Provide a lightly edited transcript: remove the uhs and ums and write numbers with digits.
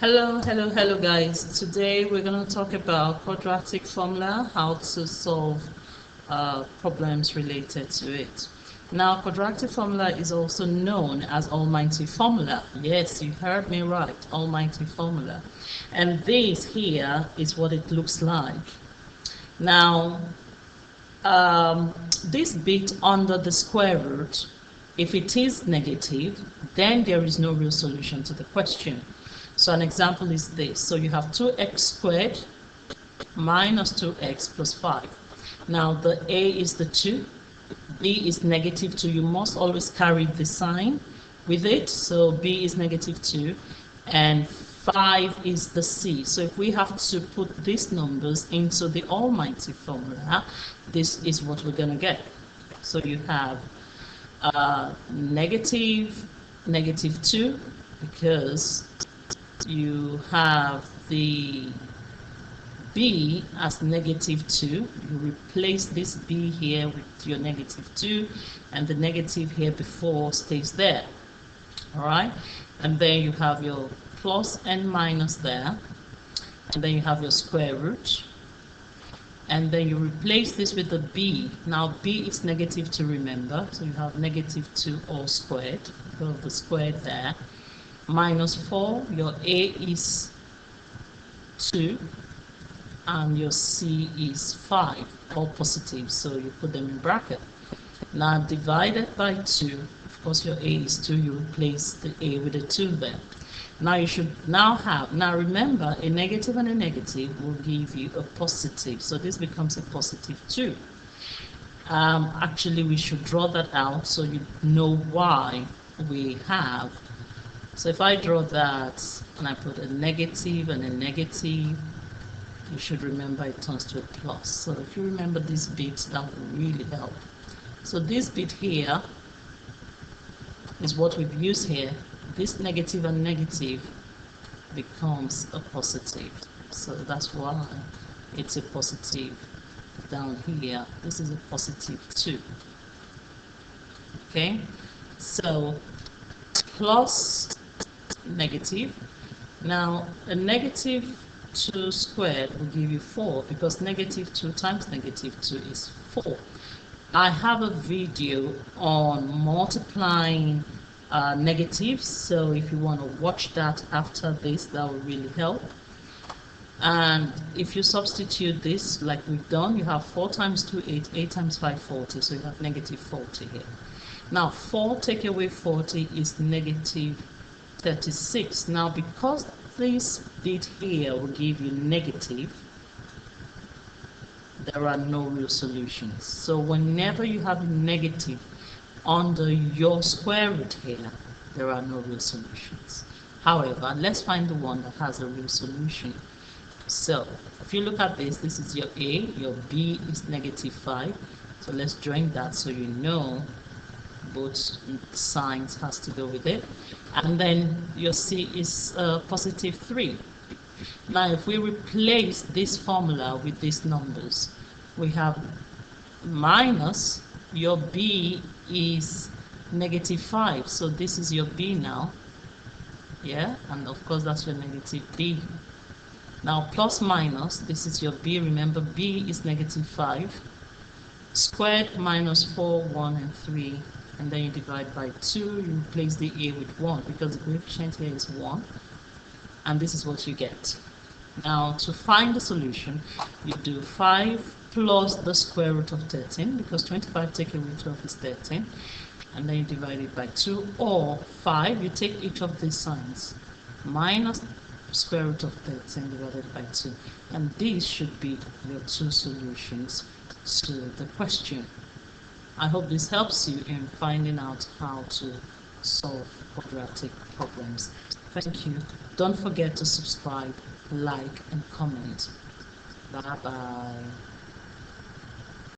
Hello guys. Today we're going to talk about quadratic formula, how to solve problems related to it. Now, quadratic formula is also known as almighty formula. Yes, you heard me right, almighty formula. And this here is what it looks like. Now, this bit under the square root, if it is negative, then there is no real solution to the question. So an example is this. So you have 2x squared minus 2x plus 5. Now the a is the 2, b is negative 2. You must always carry the sign with it. So b is negative 2 and 5 is the c. So if we have to put these numbers into the almighty formula, this is what we're going to get. So you have negative 2, because you have the b as negative 2. You replace this b here with your negative 2, and the negative here before stays there. All right, and then you have your plus and minus there, and then you have your square root, and then you replace this with the b. Now b is negative 2, remember, so you have negative 2 all squared, so the squared there, minus 4, your a is 2 and your c is 5, all positive, so you put them in bracket. Now divided by 2, of course your a is 2, you replace the a with a 2 there. Now you should now have, now remember, a negative and a negative will give you a positive, so this becomes a positive 2. Actually we should draw that out so you know why we have. So if I draw that and I put a negative and a negative, you should remember it turns to a plus. So if you remember this bit, that will really help. So this bit here is what we've used here. This negative and negative becomes a positive. So that's why it's a positive down here. This is a positive 2. Okay, so plus negative. Now a negative 2 squared will give you 4, because negative 2 times negative 2 is 4. I have a video on multiplying negatives, so if you want to watch that after this, that will really help. And if you substitute this like we've done, you have 4 times 2 8, 8 times 5 40, so you have negative 40 here. Now 4 take away 40 is negative 36. Now because this bit here will give you negative, there are no real solutions. So whenever you have a negative under your square root here, there are no real solutions. However, let's find the one that has a real solution. So if you look at this, this is your a, your b is negative 5. So let's join that so you know both signs has to go with it. And then your c is positive 3. Now if we replace this formula with these numbers, we have minus, your b is negative 5, so this is your b now, yeah, and of course that's your negative b. Now plus minus, this is your b, remember b is negative 5, squared minus 4, 1 and 3, and then you divide by 2, you replace the a with 1 because the coefficient here is 1, and this is what you get. Now to find the solution, you do 5 plus the square root of 13, because 25 take away 12 is 13, and then you divide it by 2, or 5, you take each of these signs, minus square root of 13 divided by 2, and these should be your 2 solutions to the question. I hope this helps you in finding out how to solve quadratic problems. Thank you. Don't forget to subscribe, like and comment. Bye bye.